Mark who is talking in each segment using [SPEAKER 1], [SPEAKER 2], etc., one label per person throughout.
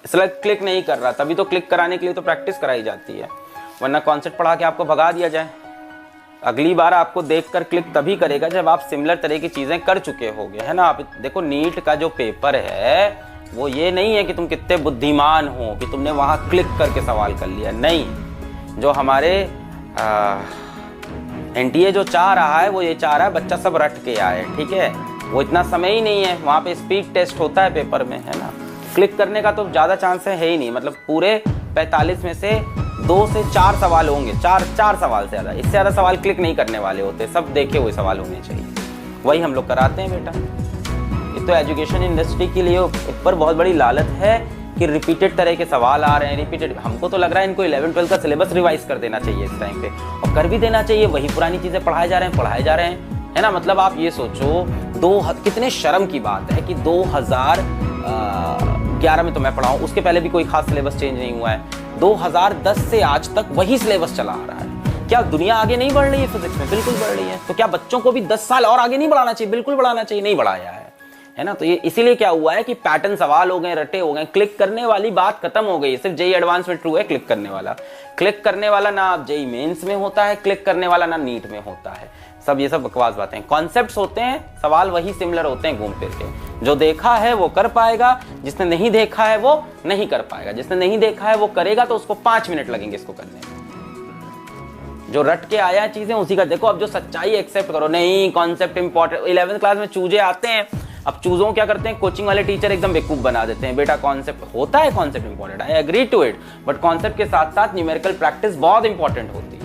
[SPEAKER 1] इसलिए क्लिक नहीं कर रहा, तभी तो क्लिक कराने के लिए तो प्रैक्टिस कराई जाती है, वरना कॉन्सेप्ट पढ़ा के आपको भगा दिया जाए। अगली बार आपको देखकर क्लिक तभी करेगा जब आप सिमिलर तरह की चीजें कर चुके होगे, है ना। आप देखो नीट का जो पेपर है वो ये नहीं है कि तुम कितने बुद्धिमान हो कि तुमने वहां क्लिक करके सवाल कर लिया, नहीं। जो हमारे एनटीए जो चाह रहा है वो ये चाह रहा है बच्चा सब रट के आए, ठीक है। वो इतना समय ही नहीं है, वहाँ पे स्पीड टेस्ट होता है पेपर में, है ना। क्लिक करने का तो ज़्यादा चांस है ही नहीं, मतलब पूरे 45 में से 2 से 4 सवाल होंगे, चार सवाल से ज़्यादा, इससे ज़्यादा सवाल क्लिक नहीं करने वाले होते, सब देखे हुए सवाल होने चाहिए। वही हम लोग कराते हैं बेटा। ये तो एजुकेशन इंडस्ट्री के लिए ऊपर बहुत बड़ी लालच है कि रिपीटेड तरह के सवाल आ रहे हैं, रिपीटेड। हमको तो लग रहा है इनको 11-12 का सिलेबस रिवाइज कर देना चाहिए इस टाइम पे, और कर भी देना चाहिए। वही पुरानी चीज़ें पढ़ाए जा रहे हैं, है ना। मतलब आप ये सोचो, कितने शर्म की बात है कि 2011 में तो मैं पढ़ा हूँ, उसके पहले भी कोई खास सिलेबस चेंज नहीं हुआ है। 2010 से आज तक वही सिलेबस चला आ रहा है। क्या दुनिया आगे नहीं बढ़ रही है फिजिक्स में? बिल्कुल बढ़ रही है। तो क्या बच्चों को भी 10 साल और आगे नहीं बढ़ाना चाहिए? बिल्कुल बढ़ाना चाहिए, नहीं बढ़ाया है ना। तो ये इसीलिए क्या हुआ है कि पैटर्न सवाल हो गए, रटे हो गए, क्लिक करने वाली बात खत्म हो गई। सिर्फ जेई एडवांस में ट्रू है क्लिक करने वाला ना आप जेई मेंस में होता है, क्लिक करने वाला ना नीट में होता है। सब ये सब बकवास बातें। कॉन्सेप्ट्स होते हैं, सवाल वही सिमिलर होते हैं घूम फिर के। जो देखा है वो कर पाएगा, जिसने नहीं देखा है वो नहीं कर पाएगा। जिसने नहीं देखा है वो करेगा तो उसको 5 मिनट लगेंगे इसको करने में। जो रट के आया चीजें उसी का देखो। अब जो सच्चाई एक्सेप्ट करो, नहीं कॉन्सेप्ट इंपॉर्टेंट। 11th क्लास में चूजे आते हैं, अब चूजों क्या करते हैं, कोचिंग वाले टीचर एकदम बेवकूफ बना देते हैं। बेटा कॉन्सेप्ट होता है, concept important, I agree to it, but concept के साथ साथ न्यूमेरिकल प्रैक्टिस बहुत इंपॉर्टेंट होती है,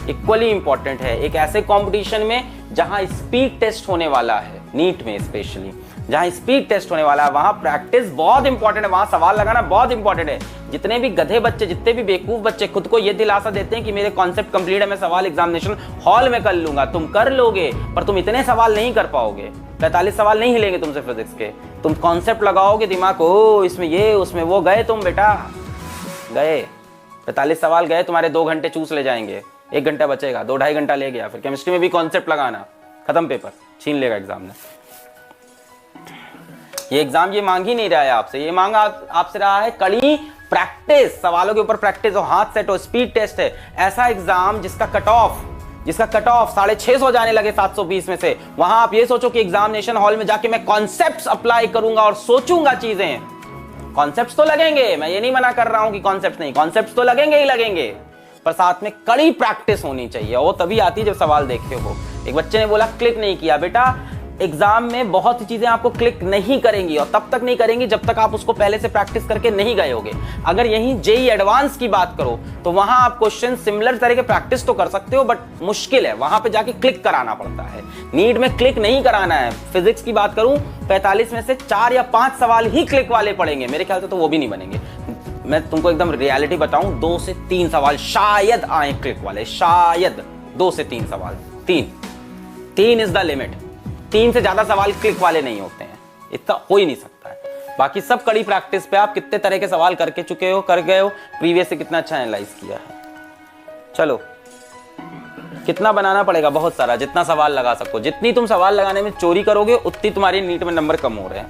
[SPEAKER 1] इक्वली इंपॉर्टेंट है। एक ऐसे कंपटीशन में जहां स्पीड टेस्ट होने वाला है, नीट में स्पेशली जहां स्पीड टेस्ट होने वाला है, वहां प्रैक्टिस बहुत इंपॉर्टेंट है, वहां सवाल लगाना बहुत इंपॉर्टेंट है। जितने भी गधे बच्चे, जितने भी बेवकूफ बच्चे खुद को ये दिलासा देते हैं कि मेरे कॉन्सेप्ट कंप्लीट है, मैं सवाल एग्जामिनेशन हॉल में कर लूंगा, तुम कर लोगे, पर तुम इतने सवाल नहीं कर पाओगे। 45 सवाल नहीं हिलेंगे तुमसे फिजिक्स के। तुम कॉन्सेप्ट लगाओगे दिमाग, ओ इसमें ये उसमें वो, गए तुम बेटा, गए 45 सवाल गए तुम्हारे। 2 घंटे चूस ले जाएंगे, 1 घंटा बचेगा, 2-2.5 घंटा ले गया। फिर केमिस्ट्री में भी कॉन्सेप्ट लगाना, खत्म, पेपर छीन लेगा एग्जाम ने। ये एग्जाम ये मांग ही नहीं रहा है आपसे, ये मांगा आपसे रहा है कड़ी प्रैक्टिस, सवालों के ऊपर प्रैक्टिस हो, हाथ सेट हो, स्पीड टेस्ट है। ऐसा एग्जाम जिसका कट ऑफ 650 जाने लगे 720 में से, वहां आप ये सोचो कि एग्जामिनेशन हॉल में जाके मैं कॉन्सेप्ट्स अप्लाई करूंगा और सोचूंगा चीजें। कॉन्सेप्ट्स तो लगेंगे, मैं ये नहीं मना कर रहा हूं कि कॉन्सेप्ट्स नहीं, कॉन्सेप्ट्स तो लगेंगे ही लगेंगे, पर साथ में कड़ी प्रैक्टिस होनी चाहिए। वो तभी आती है जब सवाल देखे हो। एक बच्चे ने बोला क्लिक नहीं किया। बेटा एग्जाम में बहुत सी चीजें आपको क्लिक नहीं करेंगी, और तब तक नहीं करेंगी जब तक आप उसको पहले से प्रैक्टिस करके नहीं गए होगे। अगर यही जेई एडवांस की बात करो तो वहां आप क्वेश्चन सिमिलर तरह के प्रैक्टिस तो कर सकते हो, बट मुश्किल है, वहां पे जाके क्लिक कराना पड़ता है। नीट में क्लिक नहीं कराना है। फिजिक्स की बात करूं, 45 में से 4 या 5 सवाल ही क्लिक वाले पड़ेंगे, मेरे ख्याल से तो वो भी नहीं बनेंगे। मैं तुमको एकदम रियलिटी बताऊं, 2 से 3 सवाल शायद आए क्लिक वाले, शायद 2 से 3 सवाल, 3 इज द लिमिट। 3 से ज्यादा सवाल क्लिक वाले नहीं होते हैं, इतना हो ही नहीं सकता है। बाकी सब कड़ी प्रैक्टिस पे आप कितने तरह के सवाल करके चुके हो, कर गए हो, प्रीवियस से कितना अच्छा एनालाइज किया है। चलो कितना बनाना पड़ेगा, बहुत सारा, जितना सवाल लगा सको। जितनी तुम सवाल लगाने में चोरी करोगे उतनी तुम्हारी नीट में नंबर कम हो रहे हैं।